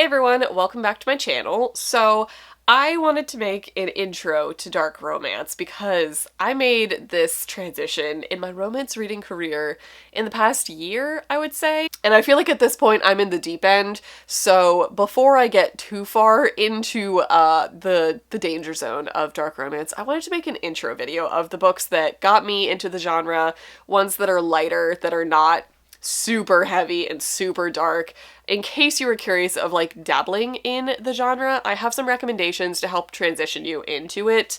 Hey everyone, welcome back to my channel. So I wanted to make an intro to dark romance because I made this transition in my romance reading career in the past year, I would say. And I feel like at this point I'm in the deep end. So before I get too far into the danger zone of dark romance, I wanted to make an intro video of the books that got me into the genre, ones that are lighter, that are not super heavy and super dark. In case you were curious of like dabbling in the genre, I have some recommendations to help transition you into it.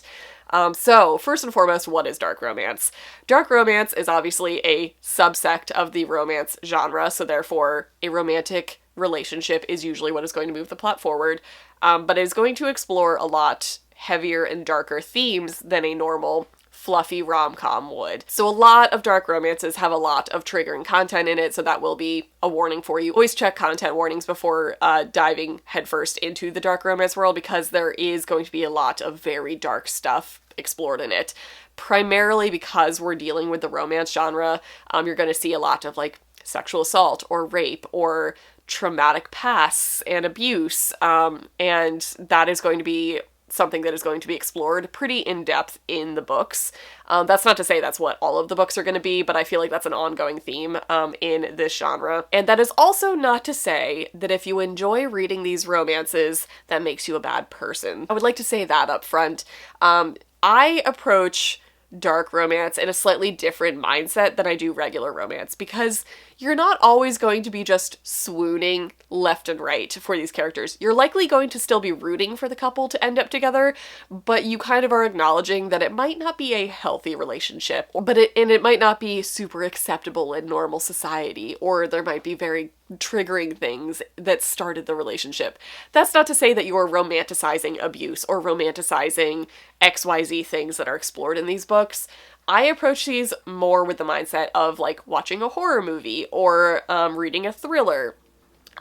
So first and foremost, what is dark romance? Dark romance is obviously a subsect of the romance genre, so therefore a romantic relationship is usually what is going to move the plot forward, but it is going to explore a lot heavier and darker themes than a normal fluffy rom-com would. So a lot of dark romances have a lot of triggering content in it, so that will be a warning for you. Always check content warnings before diving headfirst into the dark romance world, because there is going to be a lot of very dark stuff explored in it. Primarily because we're dealing with the romance genre, you're going to see a lot of like sexual assault or rape or traumatic pasts and abuse, and that is going to be something that is going to be explored pretty in-depth in the books. That's not to say that's what all of the books are going to be, but I feel like that's an ongoing theme in this genre. And that is also not to say that if you enjoy reading these romances, that makes you a bad person. I would like to say that up front. I approach dark romance in a slightly different mindset than I do regular romance, because you're not always going to be just swooning left and right for these characters. You're likely going to still be rooting for the couple to end up together, but you kind of are acknowledging that it might not be a healthy relationship, but it might not be super acceptable in normal society, or there might be very triggering things that started the relationship. That's not to say that you're romanticizing abuse or romanticizing XYZ things that are explored in these books. I approach these more with the mindset of like watching a horror movie or reading a thriller.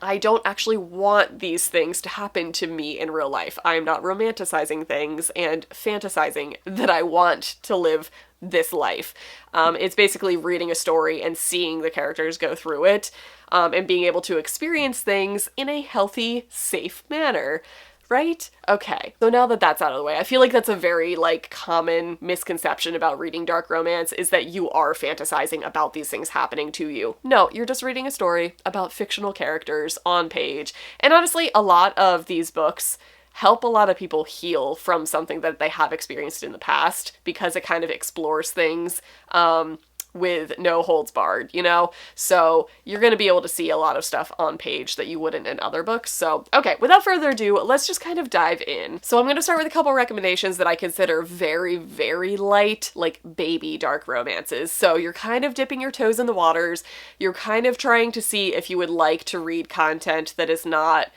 I don't actually want these things to happen to me in real life. I'm not romanticizing things and fantasizing that I want to live this life. It's basically reading a story and seeing the characters go through it, and being able to experience things in a healthy, safe manner. Right? Okay. So now that that's out of the way, I feel like that's a very like common misconception about reading dark romance, is that you are fantasizing about these things happening to you. No, you're just reading a story about fictional characters on page. And honestly, a lot of these books help a lot of people heal from something that they have experienced in the past, because it kind of explores things with no holds barred, you know? So you're going to be able to see a lot of stuff on page that you wouldn't in other books. So, okay, without further ado, let's just kind of dive in. So I'm going to start with a couple recommendations that I consider very, very light, like baby dark romances. So you're kind of dipping your toes in the waters. You're kind of trying to see if you would like to read content that is not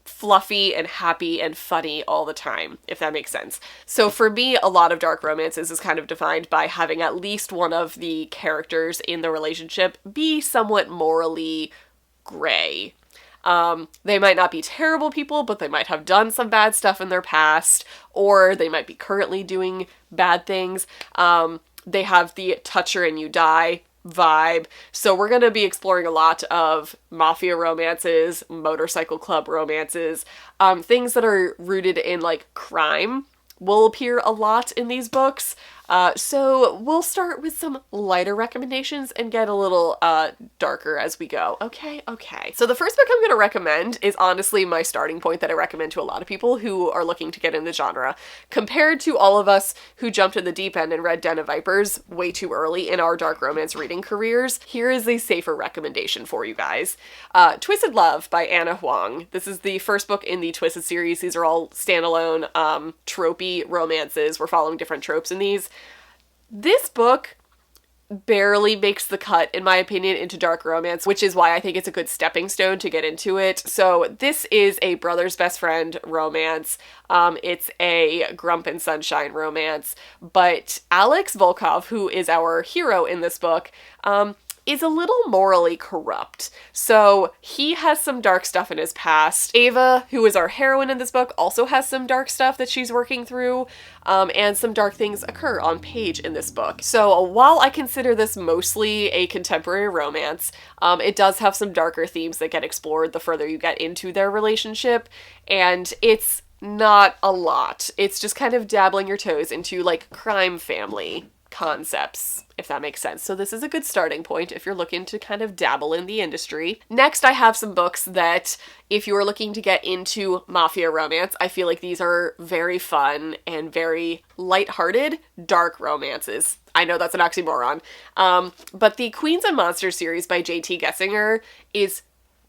fluffy and happy and funny all the time, if that makes sense. So for me, a lot of dark romances is kind of defined by having at least one of the characters in the relationship be somewhat morally gray. They might not be terrible people, but they might have done some bad stuff in their past, or they might be currently doing bad things. They have the touch her and you die vibe. So we're going to be exploring a lot of mafia romances, motorcycle club romances, things that are rooted in like crime will appear a lot in these books. So we'll start with some lighter recommendations and get a little darker as we go. Okay. So the first book I'm going to recommend is honestly my starting point that I recommend to a lot of people who are looking to get in the genre. Compared to all of us who jumped in the deep end and read Den of Vipers way too early in our dark romance reading careers, here is a safer recommendation for you guys. Twisted Love by Anna Huang. This is the first book in the Twisted series. These are all standalone tropey romances. We're following different tropes in these. This book barely makes the cut, in my opinion, into dark romance, which is why I think it's a good stepping stone to get into it. So this is a brother's best friend romance. It's a Grump and Sunshine romance, but Alex Volkov, who is our hero in this book, is a little morally corrupt. So he has some dark stuff in his past. Ava, who is our heroine in this book, also has some dark stuff that she's working through, and some dark things occur on page in this book. So while I consider this mostly a contemporary romance, it does have some darker themes that get explored the further you get into their relationship, and it's not a lot. It's just kind of dabbling your toes into like crime family concepts, if that makes sense. So this is a good starting point if you're looking to kind of dabble in the industry. Next, I have some books that if you are looking to get into mafia romance, I feel like these are very fun and very lighthearted, dark romances. I know that's an oxymoron. But the Queens and Monsters series by J.T. Gessinger is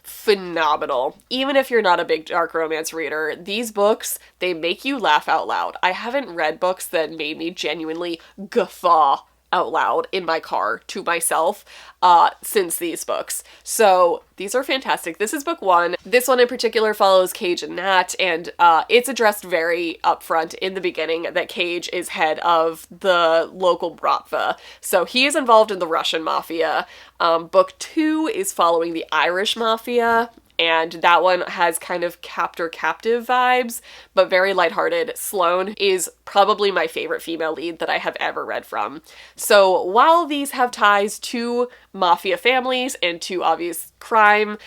phenomenal. Even if you're not a big dark romance reader, these books, they make you laugh out loud. I haven't read books that made me genuinely guffaw out loud in my car to myself since these books. So these are fantastic. This is book one. This one in particular follows Cage and Nat, and it's addressed very upfront in the beginning that Cage is head of the local bratva. So he is involved in the Russian mafia. Book two is following the Irish mafia, and that one has kind of captor-captive vibes, but very lighthearted. Sloane is probably my favorite female lead that I have ever read from. So while these have ties to mafia families and to obvious crime,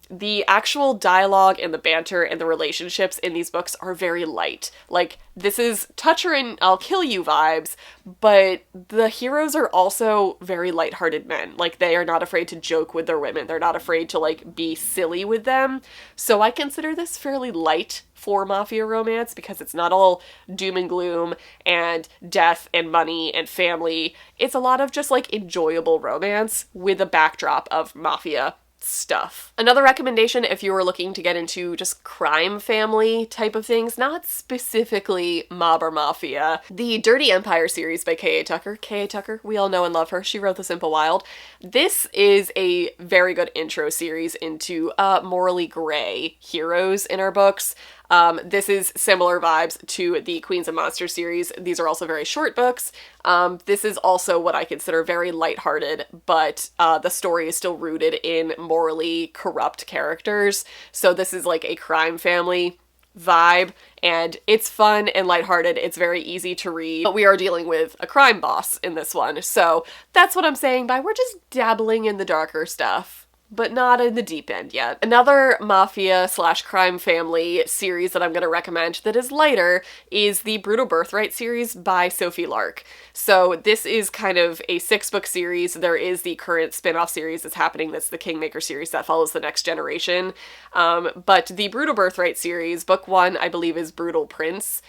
the actual dialogue and the banter and the relationships in these books are very light. Like, this is touch her and I'll kill you vibes, but the heroes are also very lighthearted men. Like, they are not afraid to joke with their women. They're not afraid to, like, be silly with them. So I consider this fairly light for mafia romance because it's not all doom and gloom and death and money and family. It's a lot of just, like, enjoyable romance with a backdrop of mafia stuff. Another recommendation if you were looking to get into just crime family type of things, not specifically mob or mafia, the Dirty Empire series by K.A. Tucker. K.A. Tucker, we all know and love her. She wrote The Simple Wild. This is a very good intro series into morally gray heroes in our books. This is similar vibes to the Queens and Monsters series. These are also very short books. This is also what I consider very lighthearted, but the story is still rooted in morally corrupt characters. So this is like a crime family vibe, and it's fun and lighthearted. It's very easy to read, but we are dealing with a crime boss in this one. So that's what I'm saying by we're just dabbling in the darker stuff, but not in the deep end yet. Another mafia/crime family series that I'm going to recommend that is lighter is the Brutal Birthright series by Sophie Lark. So this is kind of a 6-book series. There is the current spin-off series that's happening, that's the Kingmaker series that follows the next generation. But the Brutal Birthright series, book 1, I believe, is Brutal Prince.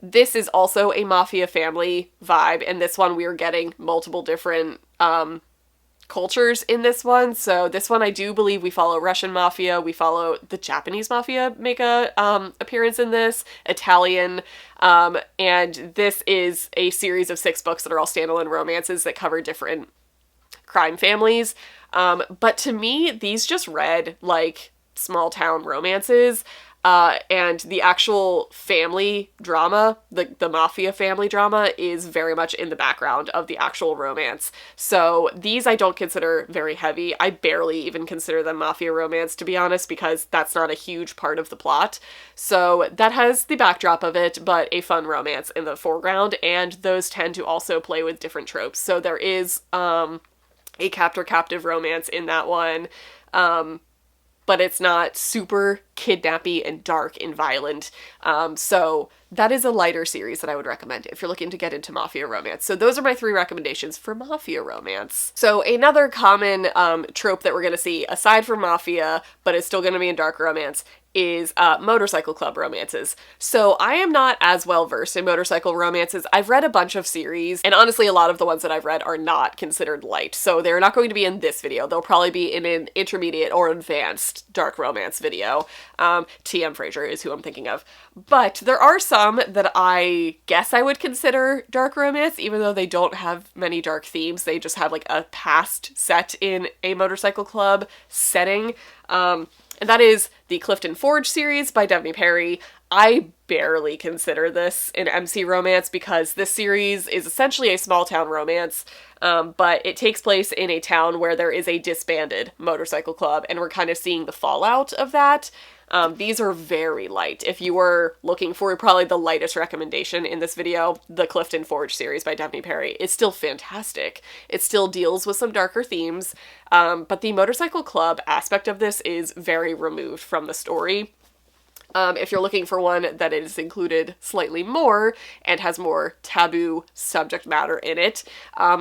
This is also a mafia family vibe, and this one we are getting multiple different cultures in this one. So this one I do believe we follow Russian mafia, we follow the Japanese mafia make a appearance in this, Italian, and this is a series of 6 books that are all standalone romances that cover different crime families. But to me, these just read like small town romances. And the actual family drama, the mafia family drama, is very much in the background of the actual romance. So these I don't consider very heavy. I barely even consider them mafia romance, to be honest, because that's not a huge part of the plot. So that has the backdrop of it, but a fun romance in the foreground, and those tend to also play with different tropes. So there is a captor-captive romance in that one, but it's not super kidnappy and dark and violent. So that is a lighter series that I would recommend if you're looking to get into mafia romance. So those are my 3 recommendations for mafia romance. So another common trope that we're going to see, aside from mafia, but it's still going to be in dark romance, is motorcycle club romances. So I am not as well versed in motorcycle romances. I've read a bunch of series, and honestly a lot of the ones that I've read are not considered light. So they're not going to be in this video. They'll probably be in an intermediate or advanced dark romance video. T.M. Fraser is who I'm thinking of. But there are some that I guess I would consider dark romance, even though they don't have many dark themes. They just have like a past set in a motorcycle club setting. And that is the Clifton Forge series by Devney Perry. I barely consider this an MC romance because this series is essentially a small town romance, but it takes place in a town where there is a disbanded motorcycle club, and we're kind of seeing the fallout of that. These are very light. If you were looking for probably the lightest recommendation in this video, the Clifton Forge series by Daphne Perry is still fantastic. It still deals with some darker themes, but the motorcycle club aspect of this is very removed from the story. If you're looking for one that is included slightly more and has more taboo subject matter in it,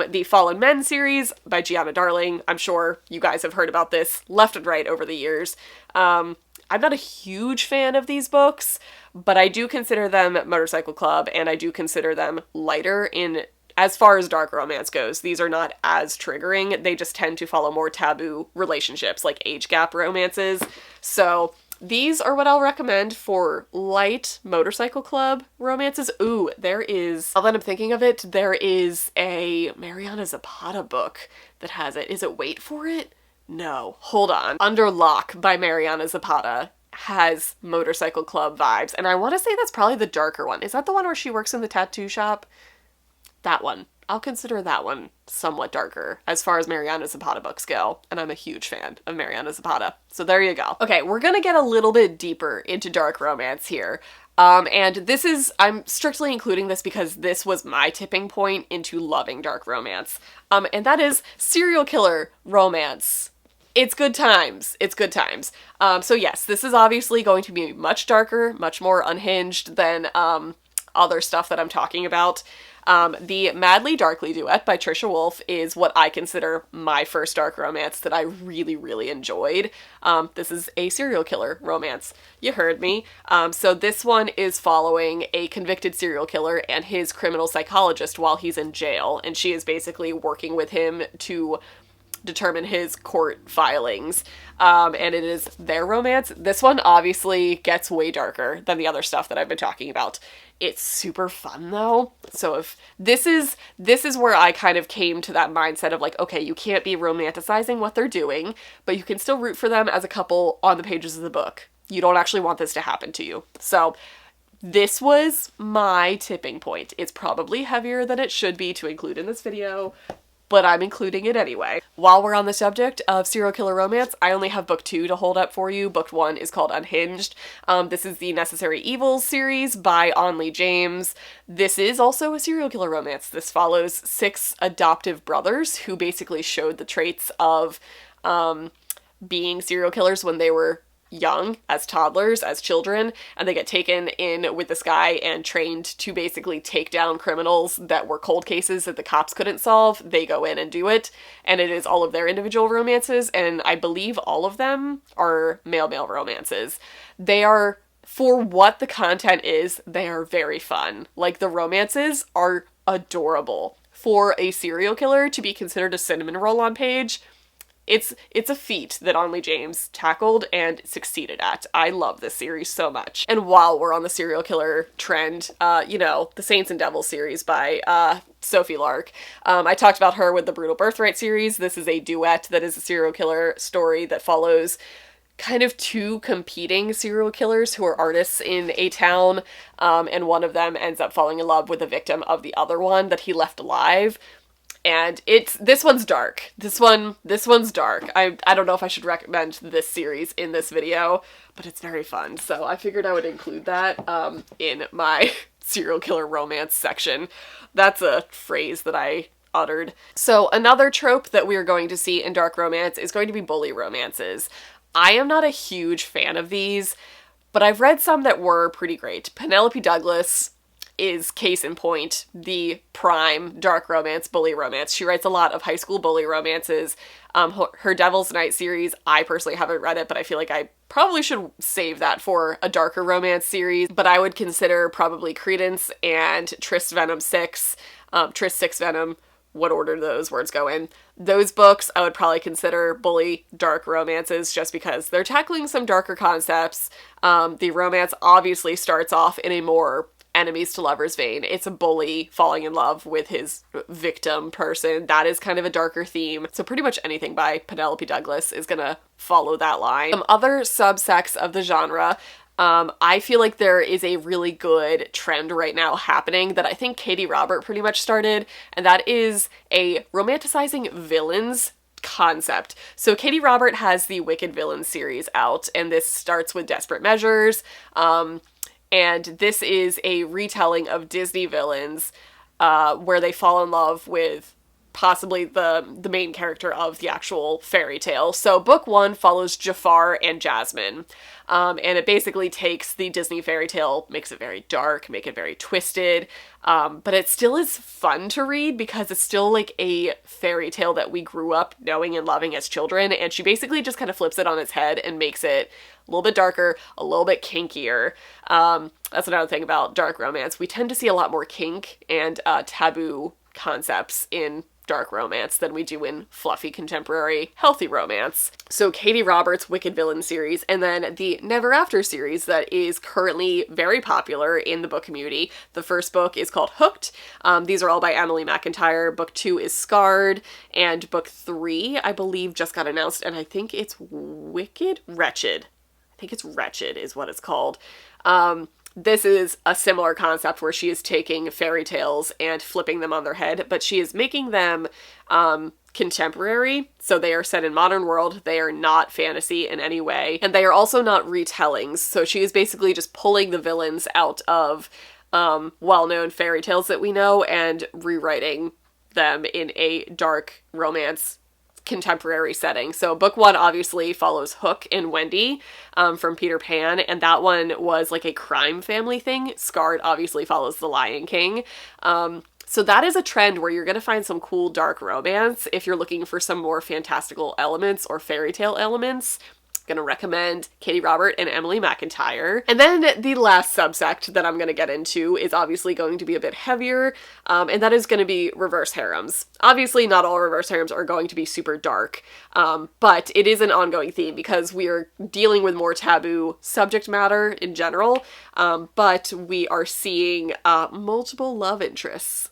the Fallen Men series by Gianna Darling. I'm sure you guys have heard about this left and right over the years. I'm not a huge fan of these books, but I do consider them Motorcycle Club, and I do consider them lighter in as far as dark romance goes. These are not as triggering. They just tend to follow more taboo relationships, like age gap romances. So these are what I'll recommend for light Motorcycle Club romances. Ooh, there is, now that I'm thinking of it, there is a Mariana Zapata book that has it. Is it Wait For It? No, hold on. Under Lock by Mariana Zapata has Motorcycle Club vibes, and I want to say that's probably the darker one. Is that the one where she works in the tattoo shop? That one. I'll consider that one somewhat darker as far as Mariana Zapata books go, and I'm a huge fan of Mariana Zapata. So there you go. Okay, we're gonna get a little bit deeper into dark romance here. And this is, I'm strictly including this because this was my tipping point into loving dark romance. And that is serial killer romance. It's good times. It's good times. So yes, this is obviously going to be much darker, much more unhinged than other stuff that I'm talking about. The Madly Darkly duet by Trisha Wolfe is what I consider my first dark romance that I really, really enjoyed. This is a serial killer romance. You heard me. So this one is following a convicted serial killer and his criminal psychologist while he's in jail, and she is basically working with him to determine his court filings, and it is their romance. This one obviously gets way darker than the other stuff that I've been talking about. It's super fun though. So if this is where I kind of came to that mindset of like, okay, you can't be romanticizing what they're doing, but you can still root for them as a couple on the pages of the book. You don't actually want this to happen to you. So this was my tipping point. It's probably heavier than it should be to include in this video, but I'm including it anyway. While we're on the subject of serial killer romance, I only have book 2 to hold up for you. Book 1 is called Unhinged. This is the Necessary Evils series by Onley James. This is also a serial killer romance. This follows 6 adoptive brothers who basically showed the traits of being serial killers when they were young, as toddlers, as children, and they get taken in with this guy and trained to basically take down criminals that were cold cases that the cops couldn't solve. They go in and do it, and it is all of their individual romances, and I believe all of them are male-male romances. They are, for what the content is, they are very fun. Like, the romances are adorable. For a serial killer to be considered a cinnamon roll on page, it's a feat that Onley James tackled and succeeded at. I love this series so much. And while we're on the serial killer trend, the Saints and Devils series by Sophie Lark. I talked about her with the Brutal Birthright series. This is a duet that is a serial killer story that follows kind of 2 competing serial killers who are artists in a town, and one of them ends up falling in love with the victim of the other one that he left alive. And this one's dark. This one's dark. I don't know if I should recommend this series in this video, but it's very fun. So I figured I would include that in my serial killer romance section. That's a phrase that I uttered. So another trope that we are going to see in dark romance is going to be bully romances. I am not a huge fan of these, but I've read some that were pretty great. Penelope Douglas is case in point, the prime dark romance, bully romance. She writes a lot of high school bully romances. Her Devil's Night series, I personally haven't read it, but I feel like I probably should save that for a darker romance series. But I would consider probably Credence and Tryst Venom 6, Tryst 6 Venom, what order those words go in. Those books I would probably consider bully dark romances just because they're tackling some darker concepts. The romance obviously starts off in a more enemies to lovers vein. It's a bully falling in love with his victim person. That is kind of a darker theme. So pretty much anything by Penelope Douglas is gonna follow that line. Other subsects of the genre, I feel like there is a really good trend right now happening that I think Katie Robert pretty much started, and that is a romanticizing villains concept. So Katie Robert has the Wicked Villains series out, and this starts with Desperate Measures, and this is a retelling of Disney villains where they fall in love with possibly the main character of the actual fairy tale. So book one follows Jafar and Jasmine. And it basically takes the Disney fairy tale, makes it very dark, make it very twisted, but it still is fun to read because it's still like a fairy tale that we grew up knowing and loving as children, and she basically just kind of flips it on its head and makes it a little bit darker, a little bit kinkier. That's another thing about dark romance. We tend to see a lot more kink and taboo concepts in dark romance than we do in fluffy contemporary healthy romance. So Katie Roberts' Wicked Villain series, and then the Never After series that is currently very popular in the book community. The first book is called Hooked. These are all by Emily McIntyre. Book 2 is Scarred, and book 3 I believe just got announced, and I think it's Wretched. I think it's Wretched is what it's called. This is a similar concept where she is taking fairy tales and flipping them on their head, but she is making them contemporary. So they are set in modern world. They are not fantasy in any way. And they are also not retellings. So she is basically just pulling the villains out of well-known fairy tales that we know and rewriting them in a dark romance contemporary setting. So book 1 obviously follows Hook and Wendy from Peter Pan, and that one was like a crime family thing. Scarred obviously follows The Lion King. So that is a trend where you're going to find some cool dark romance if you're looking for some more fantastical elements or fairy tale elements. Gonna recommend Katie Robert and Emily McIntyre. And then the last subsect that I'm gonna get into is obviously going to be a bit heavier, and that is gonna be reverse harems. Obviously not all reverse harems are going to be super dark, but it is an ongoing theme because we are dealing with more taboo subject matter in general, but we are seeing multiple love interests.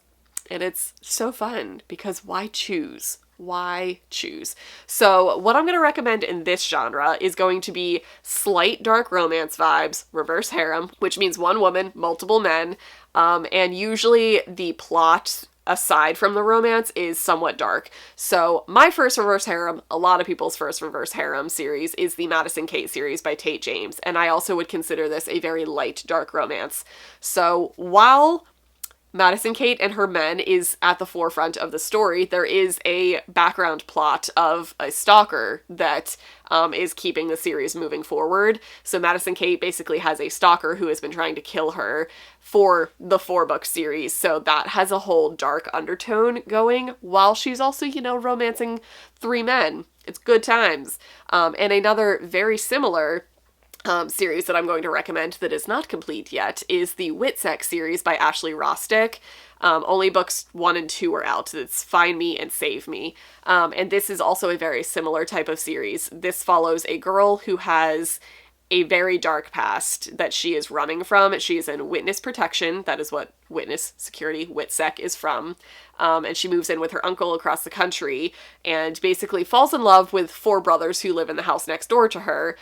And it's so fun because why choose? Why choose? So what I'm going to recommend in this genre is going to be slight dark romance vibes, reverse harem, which means one woman, multiple men, and usually the plot aside from the romance is somewhat dark. So my first reverse harem, a lot of people's first reverse harem series, is the Madison Kate series by Tate James, and I also would consider this a very light dark romance. So while Madison Kate and her men is at the forefront of the story, there is a background plot of a stalker that is keeping the series moving forward. So Madison Kate basically has a stalker who has been trying to kill her for the 4-book series. So that has a whole dark undertone going while she's also, romancing 3 men. It's good times. And another very similar series that I'm going to recommend that is not complete yet is the Witsex series by Ashley Rostick. Only books 1 and 2 are out. It's Find Me and Save Me. And this is also a very similar type of series. This follows a girl who has a very dark past that she is running from. She is in witness protection. That is what witness security, WITSEC, is from. And she moves in with her uncle across the country and basically falls in love with 4 brothers who live in the house next door to her.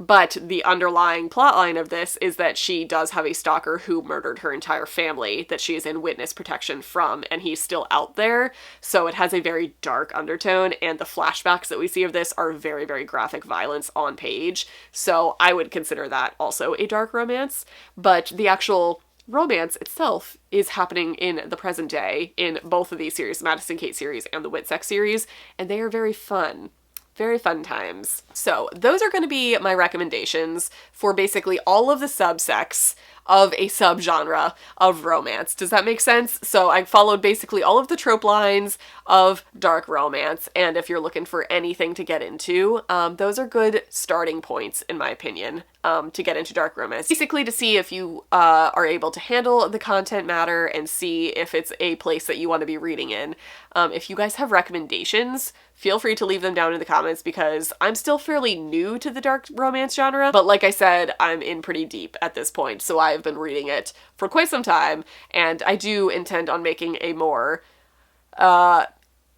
But the underlying plotline of this is that she does have a stalker who murdered her entire family that she is in witness protection from, and he's still out there. So it has a very dark undertone, and the flashbacks that we see of this are very, very graphic violence on page. So I would consider that also a dark romance. But the actual romance itself is happening in the present day in both of these series, the Madison Kate series and the Witsex series, and they are very fun. Very fun times. So those are going to be my recommendations for basically all of the subsects of a subgenre of romance. Does that make sense? So I followed basically all of the trope lines of dark romance, and if you're looking for anything to get into, those are good starting points, in my opinion, to get into dark romance. Basically to see if you are able to handle the content matter and see if it's a place that you want to be reading in. If you guys have recommendations, feel free to leave them down in the comments because I'm still fairly new to the dark romance genre, but like I said, I'm in pretty deep at this point, so I've been reading it for quite some time, and I do intend on making a more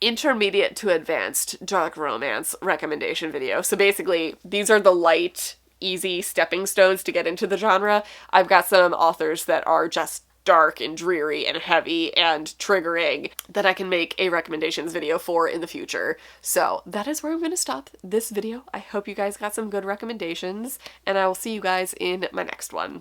intermediate to advanced dark romance recommendation video. So basically, these are the light easy stepping stones to get into the genre. I've got some authors that are just dark and dreary and heavy and triggering that I can make a recommendations video for in the future. So that is where I'm going to stop this video. I hope you guys got some good recommendations, and I will see you guys in my next one.